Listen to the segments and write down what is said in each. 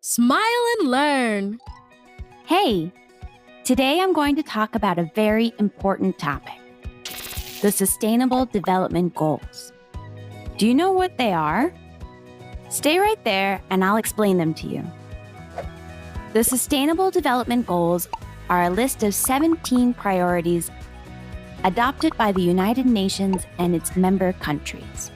Smile and learn. Hey, today I'm going to talk about a very important topic, the Sustainable Development Goals. Do you know what they are? Stay right there and I'll explain them to you. The Sustainable Development Goals are a list of 17 priorities adopted by the United Nations and its member countries.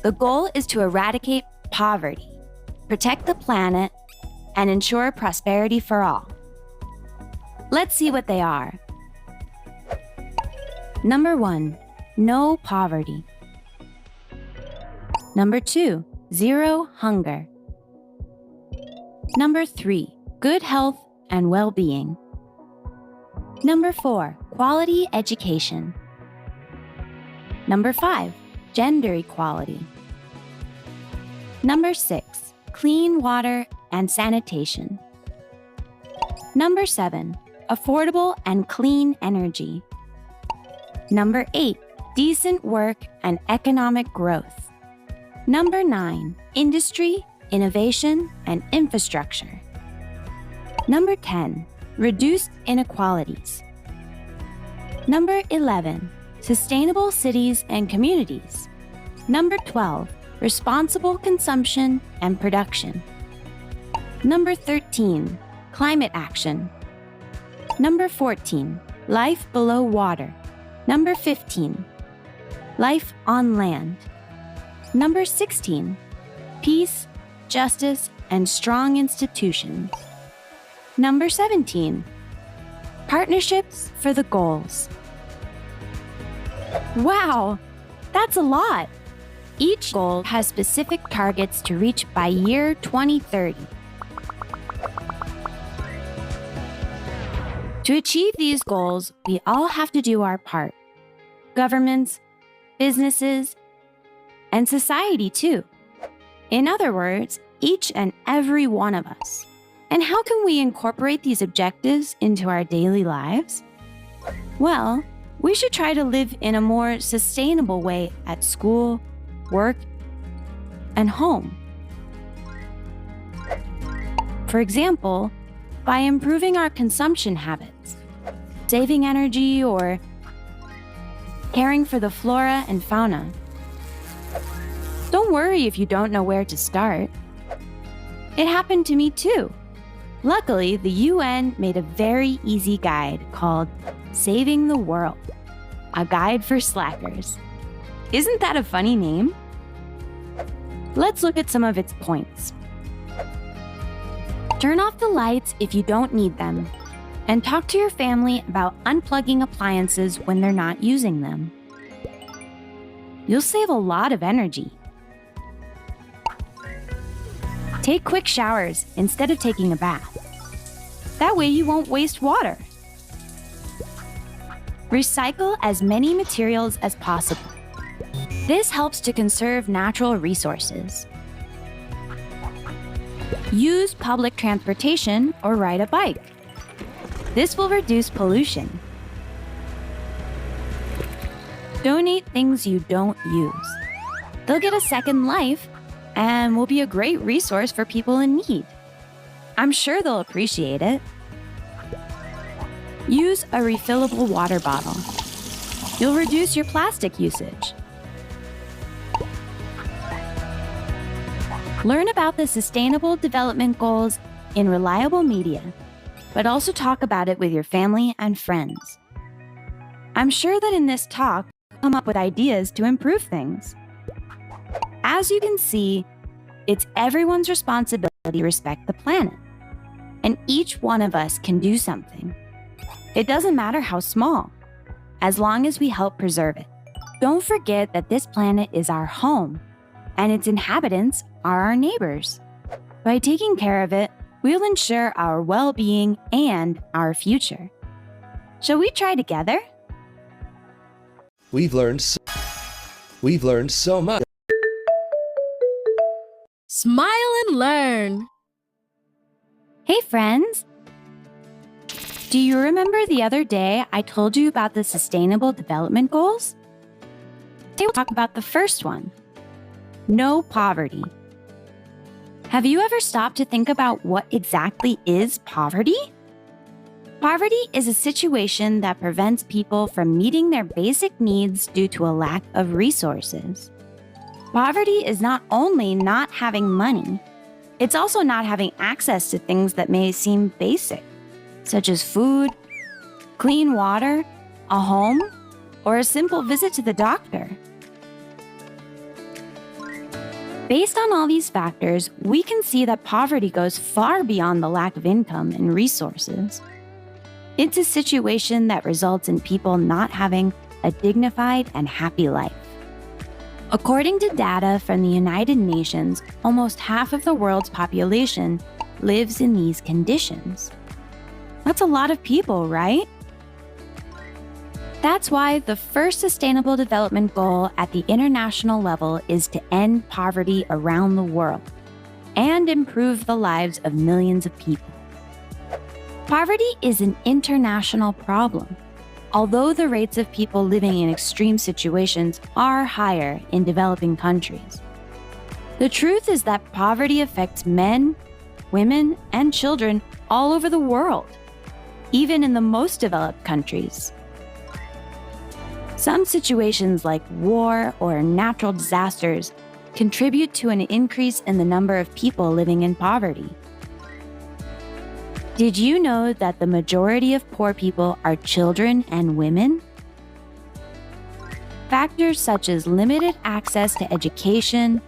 The goal is to eradicate poverty, protect the planet, and ensure prosperity for all. Let's see what they are. Number 1, no poverty. Number 2, zero hunger. Number 3, good health and well-being. Number 4, quality education. Number 5, gender equality. Number 6, clean water and sanitation. Number 7, affordable and clean energy. Number 8, decent work and economic growth. Number 9, industry, innovation, and infrastructure. Number 10, reduced inequalities. Number 11, sustainable cities and communities. Number 12, responsible consumption and production. Number 13, climate action. Number 14, life below water. Number 15, life on land. Number 16, peace, justice, and strong institutions. Number 17, partnerships for the goals. Wow, that's a lot. Each goal has specific targets to reach by year 2030. To achieve these goals, we all have to do our part. Governments, businesses, and society too. In other words, each and every one of us. And how can we incorporate these objectives into our daily lives? Well, we should try to live in a more sustainable way at school, work, and home. For example, by improving our consumption habits, saving energy, or caring for the flora and fauna. Don't worry if you don't know where to start. It happened to me too. Luckily, the UN made a very easy guide called Saving the World, a guide for slackers. Isn't that a funny name? Let's look at some of its points. Turn off the lights if you don't need them, and talk to your family about unplugging appliances when they're not using them. You'll save a lot of energy. Take quick showers instead of taking a bath. That way you won't waste water. Recycle as many materials as possible. This helps to conserve natural resources. Use public transportation or ride a bike. This will reduce pollution. Donate things you don't use. They'll get a second life and will be a great resource for people in need. I'm sure they'll appreciate it. Use a refillable water bottle. You'll reduce your plastic usage. Learn about the Sustainable Development Goals in reliable media, but also talk about it with your family and friends. I'm sure that in this talk, you'll come up with ideas to improve things. As you can see, it's everyone's responsibility to respect the planet, and each one of us can do something. It doesn't matter how small, as long as we help preserve it. Don't forget that this planet is our home, and its inhabitants are our neighbors. By taking care of it, we'll ensure our well-being and our future. Shall we try together? We've learned so much. Smile and learn. Hey friends! Do you remember the other day I told you about the Sustainable Development Goals? Today we'll talk about the first one, no poverty. Have you ever stopped to think about what exactly is poverty? Poverty is a situation that prevents people from meeting their basic needs due to a lack of resources. Poverty is not only not having money, it's also not having access to things that may seem basic, such as food, clean water, a home, or a simple visit to the doctor. Based on all these factors, we can see that poverty goes far beyond the lack of income and resources. It's a situation that results in people not having a dignified and happy life. According to data from the United Nations, almost half of the world's population lives in these conditions. That's a lot of people, right? That's why the first Sustainable Development Goal at the international level is to end poverty around the world and improve the lives of millions of people. Poverty is an international problem. Although the rates of people living in extreme situations are higher in developing countries, the truth is that poverty affects men, women, and children all over the world, even in the most developed countries. Some situations like war or natural disasters contribute to an increase in the number of people living in poverty. Did you know that the majority of poor people are children and women? Factors such as limited access to education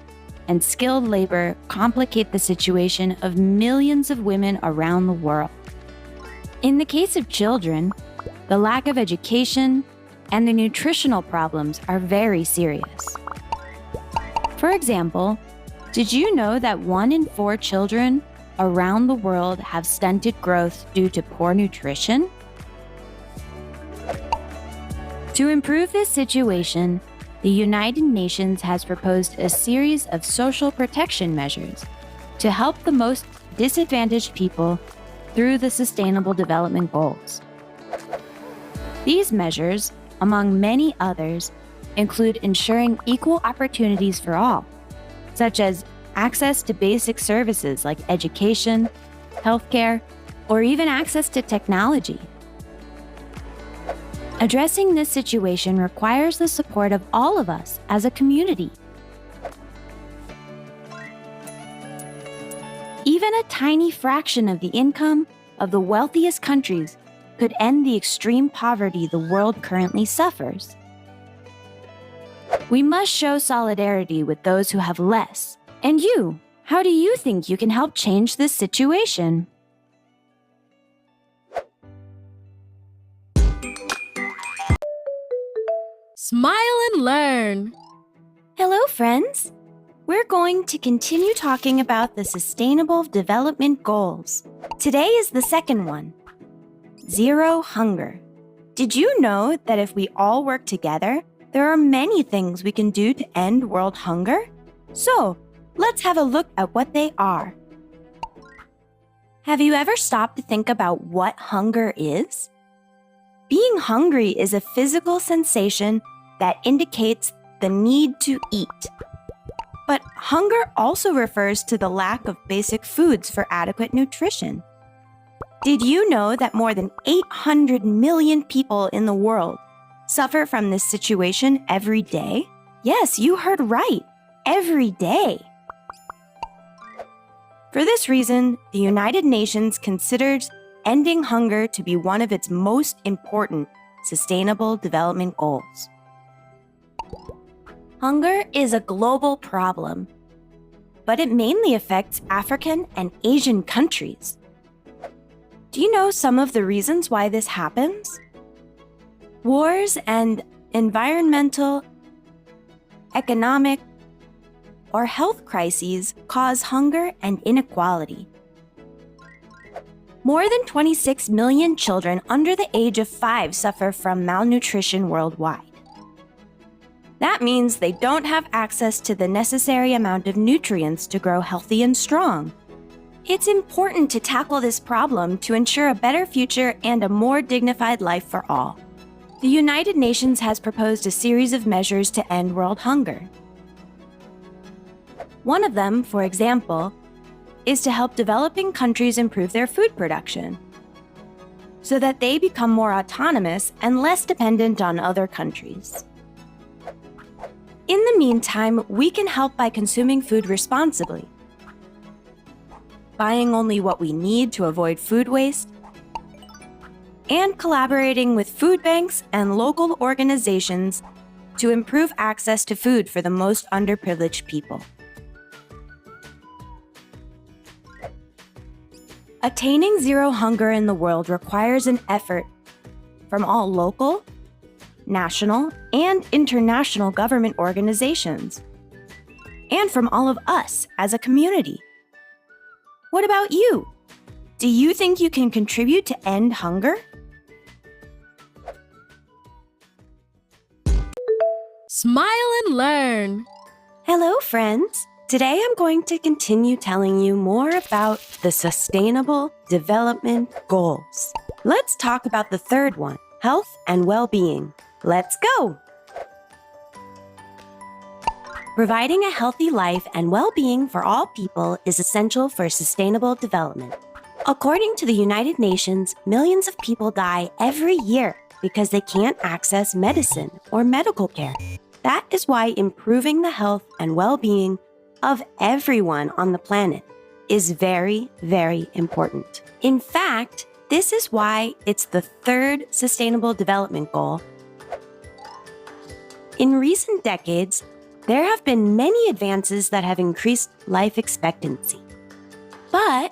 and skilled labor complicate the situation of millions of women around the world. In the case of children, the lack of education and the nutritional problems are very serious. For example, did you know that 1 in 4 children around the world have stunted growth due to poor nutrition? To improve this situation, the United Nations has proposed a series of social protection measures to help the most disadvantaged people through the Sustainable Development Goals. These measures, among many others, include ensuring equal opportunities for all, such as access to basic services like education, healthcare, or even access to technology. Addressing this situation requires the support of all of us as a community. Even a tiny fraction of the income of the wealthiest countries could end the extreme poverty the world currently suffers. We must show solidarity with those who have less. And you, how do you think you can help change this situation? Smile and learn. Hello, friends. We're going to continue talking about the Sustainable Development Goals. Today is the second one, Zero Hunger. Did you know that if we all work together, there are many things we can do to end world hunger? So, let's have a look at what they are. Have you ever stopped to think about what hunger is? Being hungry is a physical sensation that indicates the need to eat. But hunger also refers to the lack of basic foods for adequate nutrition. Did you know that more than 800 million people in the world suffer from this situation every day? Yes, you heard right, every day. For this reason, the United Nations considers ending hunger to be one of its most important Sustainable Development Goals. Hunger is a global problem, but it mainly affects African and Asian countries. Do you know some of the reasons why this happens? Wars and environmental, economic, or health crises cause hunger and inequality. More than 26 million children under the age of 5 suffer from malnutrition worldwide. That means they don't have access to the necessary amount of nutrients to grow healthy and strong. It's important to tackle this problem to ensure a better future and a more dignified life for all. The United Nations has proposed a series of measures to end world hunger. One of them, for example, is to help developing countries improve their food production so that they become more autonomous and less dependent on other countries. In the meantime, we can help by consuming food responsibly, buying only what we need to avoid food waste, and collaborating with food banks and local organizations to improve access to food for the most underprivileged people. Attaining zero hunger in the world requires an effort from all local, national, and international government organizations, and from all of us as a community. What about you? Do you think you can contribute to end hunger? Smile and learn. Hello, friends. Today I'm going to continue telling you more about the Sustainable Development Goals. Let's talk about the third one, health and well-being. Let's go! Providing a healthy life and well-being for all people is essential for sustainable development. According to the United Nations, millions of people die every year because they can't access medicine or medical care. That is why improving the health and well-being of everyone on the planet is very, very important. In fact, this is why it's the third Sustainable Development Goal. In recent decades, there have been many advances that have increased life expectancy. But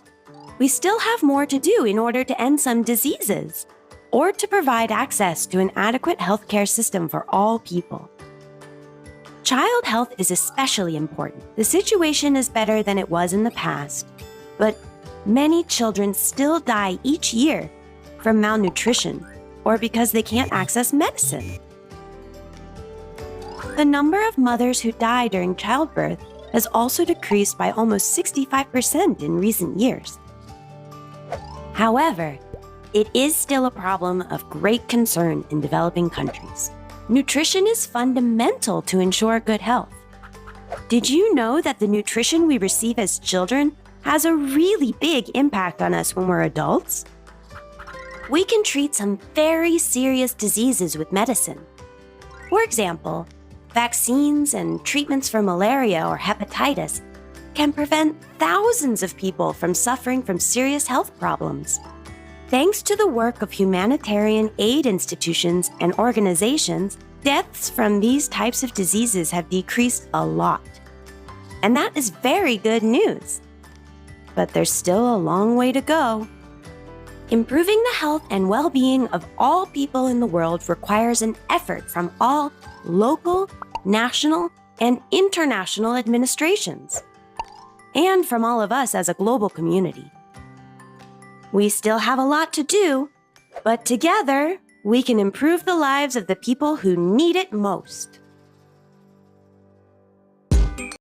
we still have more to do in order to end some diseases or to provide access to an adequate healthcare system for all people. Child health is especially important. The situation is better than it was in the past, but many children still die each year from malnutrition or because they can't access medicine. The number of mothers who die during childbirth has also decreased by almost 65% in recent years. However, it is still a problem of great concern in developing countries. Nutrition is fundamental to ensure good health. Did you know that the nutrition we receive as children has a really big impact on us when we're adults? We can treat some very serious diseases with medicine. For example, vaccines and treatments for malaria or hepatitis can prevent thousands of people from suffering from serious health problems. Thanks to the work of humanitarian aid institutions and organizations, deaths from these types of diseases have decreased a lot. And that is very good news. But there's still a long way to go. Improving the health and well-being of all people in the world requires an effort from all local, national, and international administrations, and from all of us as a global community. We still have a lot to do, but together we can improve the lives of the people who need it most.